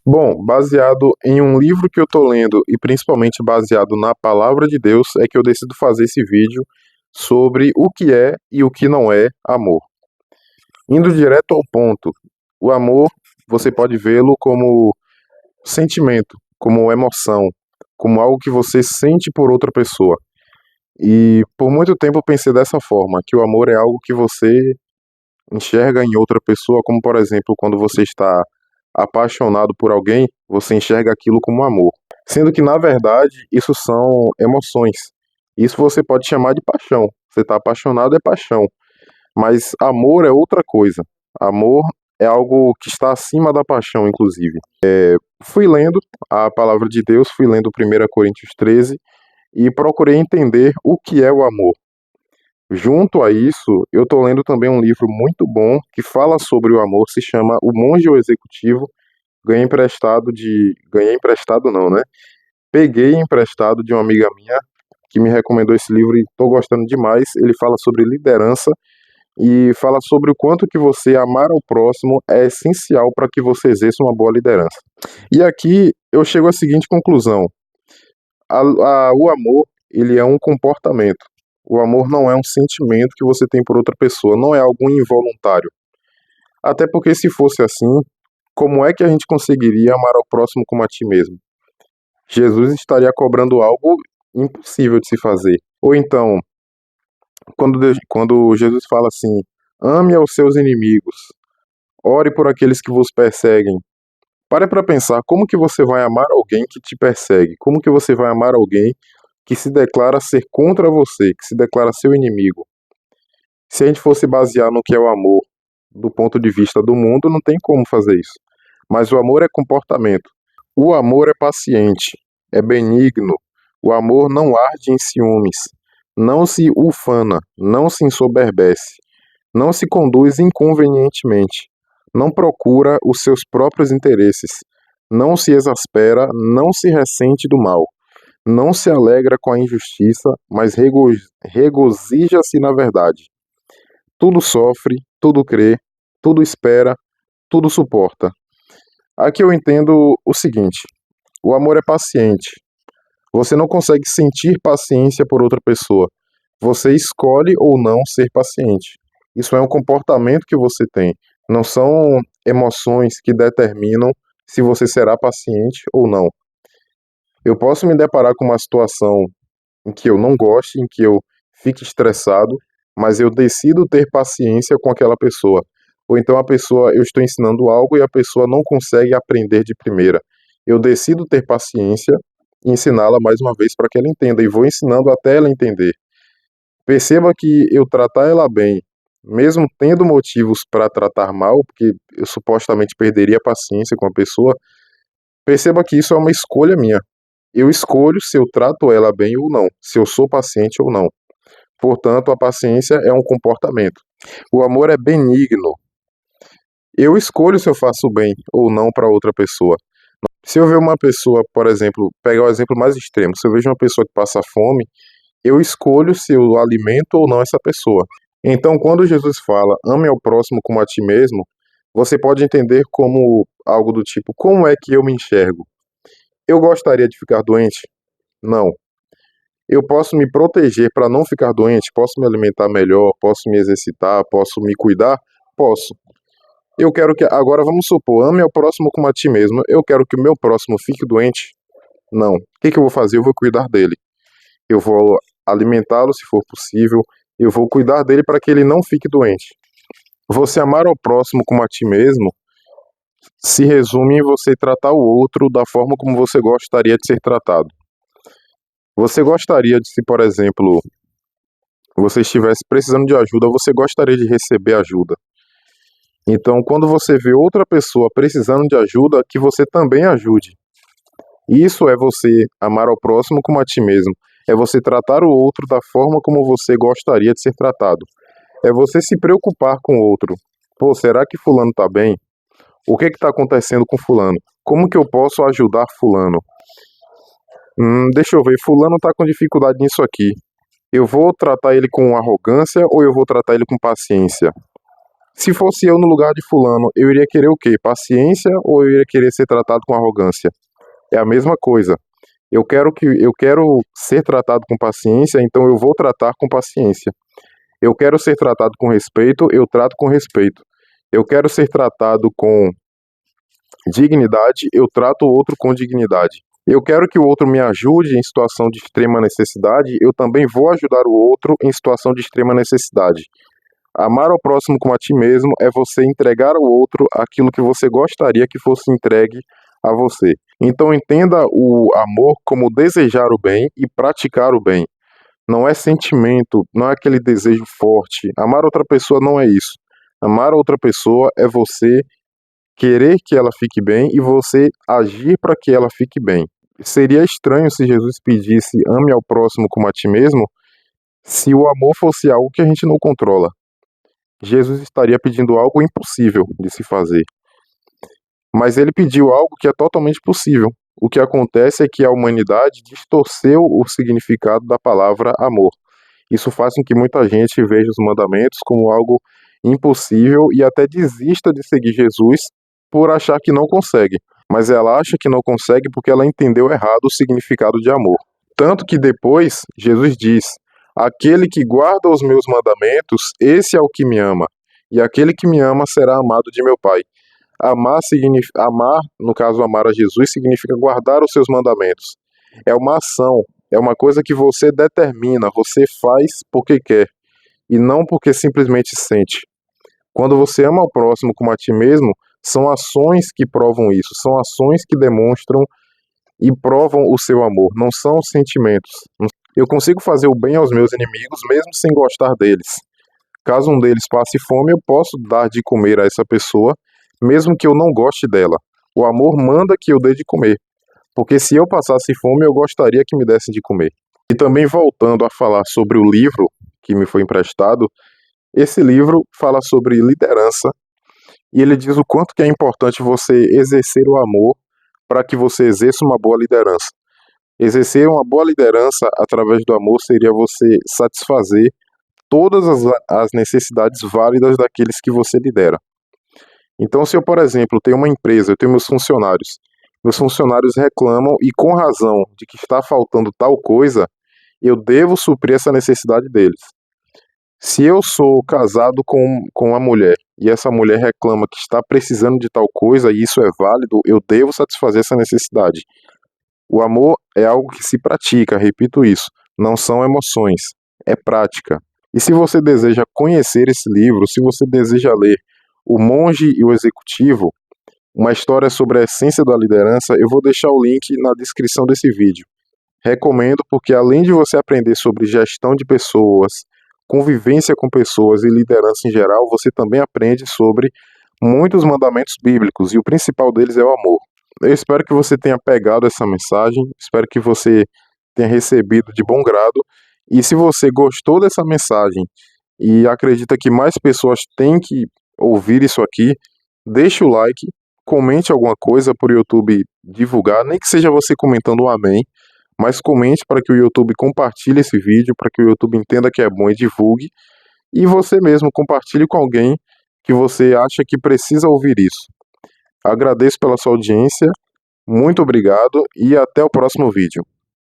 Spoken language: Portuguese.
Bom, baseado em um livro que eu tô lendo e principalmente baseado na palavra de Deus, é que eu decido fazer esse vídeo sobre o que é e o que não é amor. Indo direto ao ponto, o amor você pode vê-lo como sentimento, como emoção, como algo que você sente por outra pessoa. E por muito tempo eu pensei dessa forma, que o amor é algo que você enxerga em outra pessoa, como por exemplo, quando você está apaixonado por alguém, você enxerga aquilo como amor. Sendo que, na verdade, isso são emoções. Isso você pode chamar de paixão. Você está apaixonado é paixão. Mas amor é outra coisa. Amor é algo que está acima da paixão, inclusive. Fui lendo a palavra de Deus, fui lendo 1 Coríntios 13 e procurei entender o que é o amor. Junto a isso, eu estou lendo também um livro muito bom que fala sobre o amor, se chama O Monge e o Executivo. Ganhei emprestado não, né? Peguei emprestado de uma amiga minha que me recomendou esse livro e estou gostando demais. Ele fala sobre liderança e fala sobre o quanto que você amar ao próximo é essencial para que você exerça uma boa liderança. E aqui eu chego à seguinte conclusão: o amor, ele é um comportamento. O amor não é um sentimento que você tem por outra pessoa, não é algo involuntário. Até porque se fosse assim, como é que a gente conseguiria amar ao próximo como a ti mesmo? Jesus estaria cobrando algo impossível de se fazer. Ou então, quando Jesus fala assim: ame aos seus inimigos, ore por aqueles que vos perseguem. Pare para pensar, como que você vai amar alguém que te persegue? Como que você vai amar alguém que se declara ser contra você, que se declara seu inimigo? Se a gente fosse basear no que é o amor do ponto de vista do mundo, não tem como fazer isso. Mas o amor é comportamento. O amor é paciente, é benigno. O amor não arde em ciúmes, não se ufana, não se ensoberbece, não se conduz inconvenientemente, não procura os seus próprios interesses, não se exaspera, não se ressente do mal, não se alegra com a injustiça, mas regozija-se na verdade. Tudo sofre, tudo crê, tudo espera, tudo suporta. Aqui eu entendo o seguinte: o amor é paciente. Você não consegue sentir paciência por outra pessoa. Você escolhe ou não ser paciente. Isso é um comportamento que você tem. Não são emoções que determinam se você será paciente ou não. Eu posso me deparar com uma situação em que eu não goste, em que eu fique estressado, mas eu decido ter paciência com aquela pessoa. Ou então eu estou ensinando algo e a pessoa não consegue aprender de primeira. Eu decido ter paciência e ensiná-la mais uma vez para que ela entenda e vou ensinando até ela entender. Perceba que eu tratar ela bem, mesmo tendo motivos para tratar mal, porque eu supostamente perderia a paciência com a pessoa, perceba que isso é uma escolha minha. Eu escolho se eu trato ela bem ou não, se eu sou paciente ou não. Portanto, a paciência é um comportamento. O amor é benigno. Eu escolho se eu faço bem ou não para outra pessoa. Se eu ver uma pessoa, por exemplo, pegar o exemplo mais extremo, se eu vejo uma pessoa que passa fome, eu escolho se eu alimento ou não essa pessoa. Então, quando Jesus fala, ame ao próximo como a ti mesmo, você pode entender como algo do tipo, como é que eu me enxergo? Eu gostaria de ficar doente? Não. Eu posso me proteger para não ficar doente? Posso me alimentar melhor? Posso me exercitar? Posso me cuidar? Posso. Eu quero que. Agora vamos supor, ame ao próximo como a ti mesmo. Eu quero que o meu próximo fique doente? Não. O que que eu vou fazer? Eu vou cuidar dele. Eu vou alimentá-lo se for possível. Eu vou cuidar dele para que ele não fique doente. Você amar ao próximo como a ti mesmo se resume em você tratar o outro da forma como você gostaria de ser tratado. Você gostaria de, se por exemplo, você estivesse precisando de ajuda, você gostaria de receber ajuda. Então, quando você vê outra pessoa precisando de ajuda, que você também ajude. Isso é você amar ao próximo como a ti mesmo. É você tratar o outro da forma como você gostaria de ser tratado. É você se preocupar com o outro. Pô, será que fulano tá bem? O que está acontecendo com fulano? Como que eu posso ajudar fulano? Deixa eu ver, fulano tá com dificuldade nisso aqui. Eu vou tratar ele com arrogância ou eu vou tratar ele com paciência? Se fosse eu no lugar de fulano, eu iria querer o quê? Paciência ou eu iria querer ser tratado com arrogância? É a mesma coisa. Eu quero ser tratado com paciência, então eu vou tratar com paciência. Eu quero ser tratado com respeito, eu trato com respeito. Eu quero ser tratado com dignidade, eu trato o outro com dignidade. Eu quero que o outro me ajude em situação de extrema necessidade, eu também vou ajudar o outro em situação de extrema necessidade. Amar ao próximo como a ti mesmo é você entregar ao outro aquilo que você gostaria que fosse entregue a você. Então entenda o amor como desejar o bem e praticar o bem. Não é sentimento, não é aquele desejo forte. Amar outra pessoa não é isso. Amar outra pessoa é você querer que ela fique bem e você agir para que ela fique bem. Seria estranho se Jesus pedisse ame ao próximo como a ti mesmo, se o amor fosse algo que a gente não controla. Jesus estaria pedindo algo impossível de se fazer. Mas ele pediu algo que é totalmente possível. O que acontece é que a humanidade distorceu o significado da palavra amor. Isso faz com que muita gente veja os mandamentos como algo impossível e até desista de seguir Jesus por achar que não consegue. Mas ela acha que não consegue porque ela entendeu errado o significado de amor. Tanto que depois Jesus diz: aquele que guarda os meus mandamentos, esse é o que me ama. E aquele que me ama será amado de meu Pai. Amar, no caso, amar a Jesus, significa guardar os seus mandamentos. É uma ação, é uma coisa que você determina, você faz porque quer, e não porque simplesmente sente. Quando você ama o próximo como a ti mesmo, são ações que provam isso, são ações que demonstram e provam o seu amor, não são sentimentos. Eu consigo fazer o bem aos meus inimigos mesmo sem gostar deles. Caso um deles passe fome, eu posso dar de comer a essa pessoa, mesmo que eu não goste dela. O amor manda que eu dê de comer, porque se eu passasse fome, eu gostaria que me dessem de comer. E também voltando a falar sobre o livro que me foi emprestado, esse livro fala sobre liderança e ele diz o quanto que é importante você exercer o amor para que você exerça uma boa liderança. Exercer uma boa liderança através do amor seria você satisfazer todas as necessidades válidas daqueles que você lidera. Então, se eu, por exemplo, tenho uma empresa, eu tenho meus funcionários reclamam e com razão de que está faltando tal coisa, eu devo suprir essa necessidade deles. Se eu sou casado com uma mulher e essa mulher reclama que está precisando de tal coisa e isso é válido, eu devo satisfazer essa necessidade. O amor é algo que se pratica, repito isso, não são emoções, é prática. E se você deseja conhecer esse livro, se você deseja ler O Monge e o Executivo, uma história sobre a essência da liderança, eu vou deixar o link na descrição desse vídeo. Recomendo porque além de você aprender sobre gestão de pessoas, convivência com pessoas e liderança em geral, você também aprende sobre muitos mandamentos bíblicos e o principal deles é o amor. Eu espero que você tenha pegado essa mensagem, espero que você tenha recebido de bom grado e se você gostou dessa mensagem e acredita que mais pessoas têm que ouvir isso aqui, deixe o like, comente alguma coisa para o YouTube divulgar, nem que seja você comentando um amém, mas comente para que o YouTube compartilhe esse vídeo, para que o YouTube entenda que é bom e divulgue, e você mesmo compartilhe com alguém que você acha que precisa ouvir isso. Agradeço pela sua audiência, muito obrigado e até o próximo vídeo.